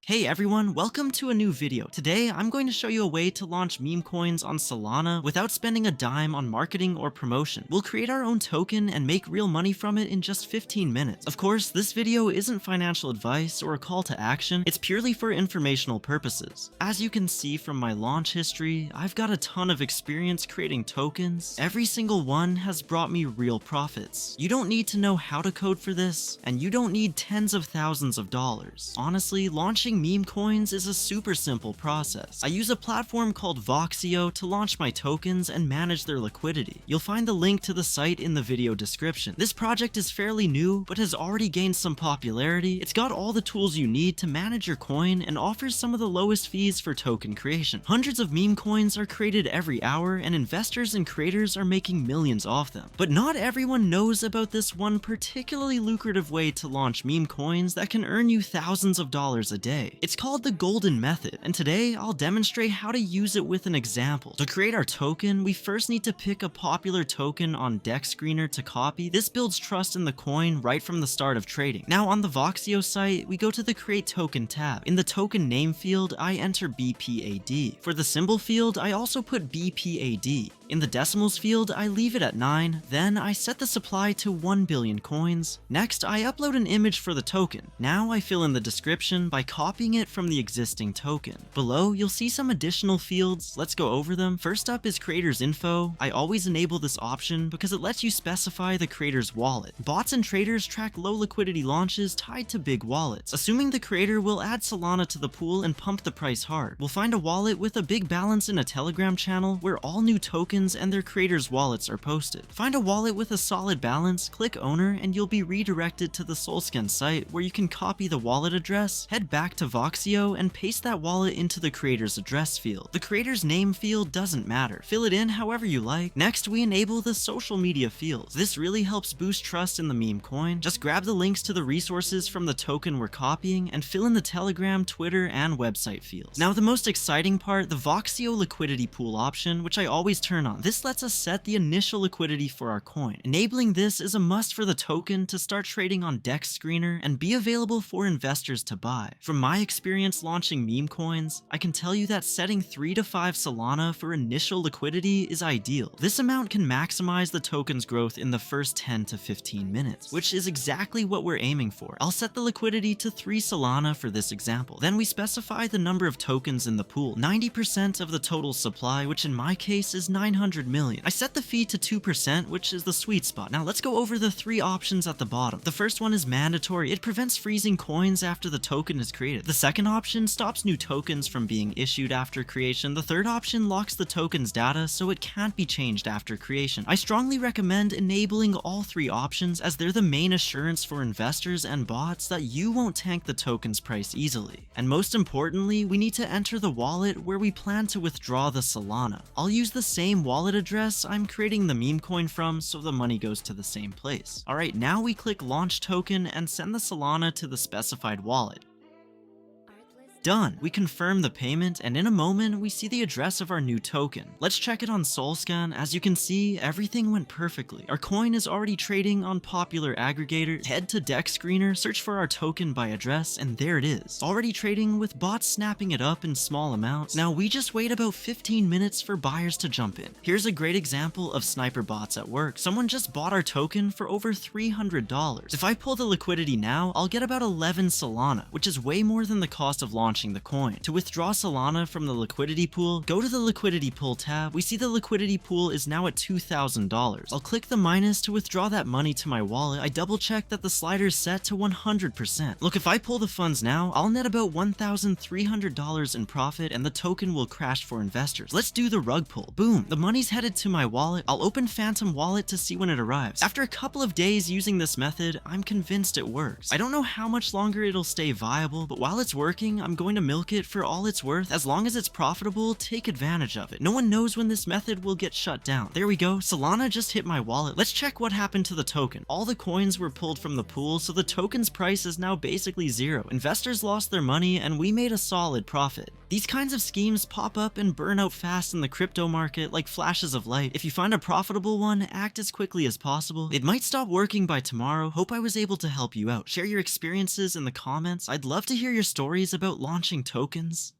Hey everyone, welcome to a new video. Today, I'm going to show you a way to launch meme coins on Solana without spending a dime on marketing or promotion. We'll create our own token and make real money from it in just 15 minutes. Of course, this video isn't financial advice or a call to action, it's purely for informational purposes. As you can see from my launch history, I've got a ton of experience creating tokens. Every single one has brought me real profits. You don't need to know how to code for this, and you don't need tens of thousands of dollars. Honestly, launching meme coins is a super simple process. I use a platform called Voxio to launch my tokens and manage their liquidity. You'll find the link to the site in the video description. This project is fairly new, but has already gained some popularity. It's got all the tools you need to manage your coin and offers some of the lowest fees for token creation. Hundreds of meme coins are created every hour, and investors and creators are making millions off them. But not everyone knows about this one particularly lucrative way to launch meme coins that can earn you thousands of dollars a day. It's called the golden method, and today I'll demonstrate how to use it with an example. To create our token, we first need to pick a popular token on Dex Screener to copy. This builds trust in the coin right from the start of trading. Now on the Voxio site, we go to the Create Token tab. In the token name field, I enter BPAD. For the symbol field, I also put BPAD. In the decimals field, I leave it at 9, then I set the supply to 1 billion coins. Next, I upload an image for the token. Now I fill in the description by copying it from the existing token. Below, you'll see some additional fields. Let's go over them. First up is creator's info. I always enable this option because it lets you specify the creator's wallet. Bots and traders track low liquidity launches tied to big wallets. Assuming the creator will add Solana to the pool and pump the price hard, we'll find a wallet with a big balance in a Telegram channel where all new tokens and their creators' wallets are posted. Find a wallet with a solid balance, click owner, and you'll be redirected to the Solscan site where you can copy the wallet address, head back to Voxio, and paste that wallet into the creator's address field. The creator's name field doesn't matter. Fill it in however you like. Next, we enable the social media fields. This really helps boost trust in the meme coin. Just grab the links to the resources from the token we're copying and fill in the Telegram, Twitter, and website fields. Now the most exciting part, the Voxio liquidity pool option, which I always turn on. This lets us set the initial liquidity for our coin. Enabling this is a must for the token to start trading on Dex Screener and be available for investors to buy. From my experience launching meme coins, I can tell you that setting 3 to 5 Solana for initial liquidity is ideal. This amount can maximize the token's growth in the first 10 to 15 minutes, which is exactly what we're aiming for. I'll set the liquidity to 3 Solana for this example. Then we specify the number of tokens in the pool, 90% of the total supply, which in my case is 900 million. I set the fee to 2%, which is the sweet spot. Now let's go over the 3 options at the bottom. The first one is mandatory. It prevents freezing coins after the token is created. The second option stops new tokens from being issued after creation. The third option locks the token's data so it can't be changed after creation. I strongly recommend enabling all 3 options as they're the main assurance for investors and bots that you won't tank the token's price easily. And most importantly, we need to enter the wallet where we plan to withdraw the Solana. I'll use the same wallet address I'm creating the meme coin from so the money goes to the same place. Alright, now we click launch token and send the Solana to the specified wallet. Done. We confirm the payment, and in a moment, we see the address of our new token. Let's check it on Solscan. As you can see, everything went perfectly. Our coin is already trading on popular aggregators. Head to Dex Screener, search for our token by address, and there it is. Already trading with bots snapping it up in small amounts. Now we just wait about 15 minutes for buyers to jump in. Here's a great example of sniper bots at work. Someone just bought our token for over $300. If I pull the liquidity now, I'll get about 11 Solana, which is way more than the cost of launching the coin. To withdraw Solana from the liquidity pool, go to the liquidity pool tab. We see the liquidity pool is now at $2,000. I'll click the minus to withdraw that money to my wallet. I double check that the slider is set to 100%. Look, if I pull the funds now, I'll net about $1,300 in profit and the token will crash for investors. Let's do the rug pull. Boom, the money's headed to my wallet. I'll open Phantom Wallet to see when it arrives. After a couple of days using this method, I'm convinced it works. I don't know how much longer it'll stay viable, but while it's working, I'm going to milk it for all it's worth. As long as it's profitable, take advantage of it. No one knows when this method will get shut down. There we go. Solana just hit my wallet. Let's check what happened to the token. All the coins were pulled from the pool, so the token's price is now basically zero. Investors lost their money and we made a solid profit. These kinds of schemes pop up and burn out fast in the crypto market like flashes of light. If you find a profitable one, act as quickly as possible. It might stop working by tomorrow. Hope I was able to help you out. Share your experiences in the comments. I'd love to hear your stories about launching tokens.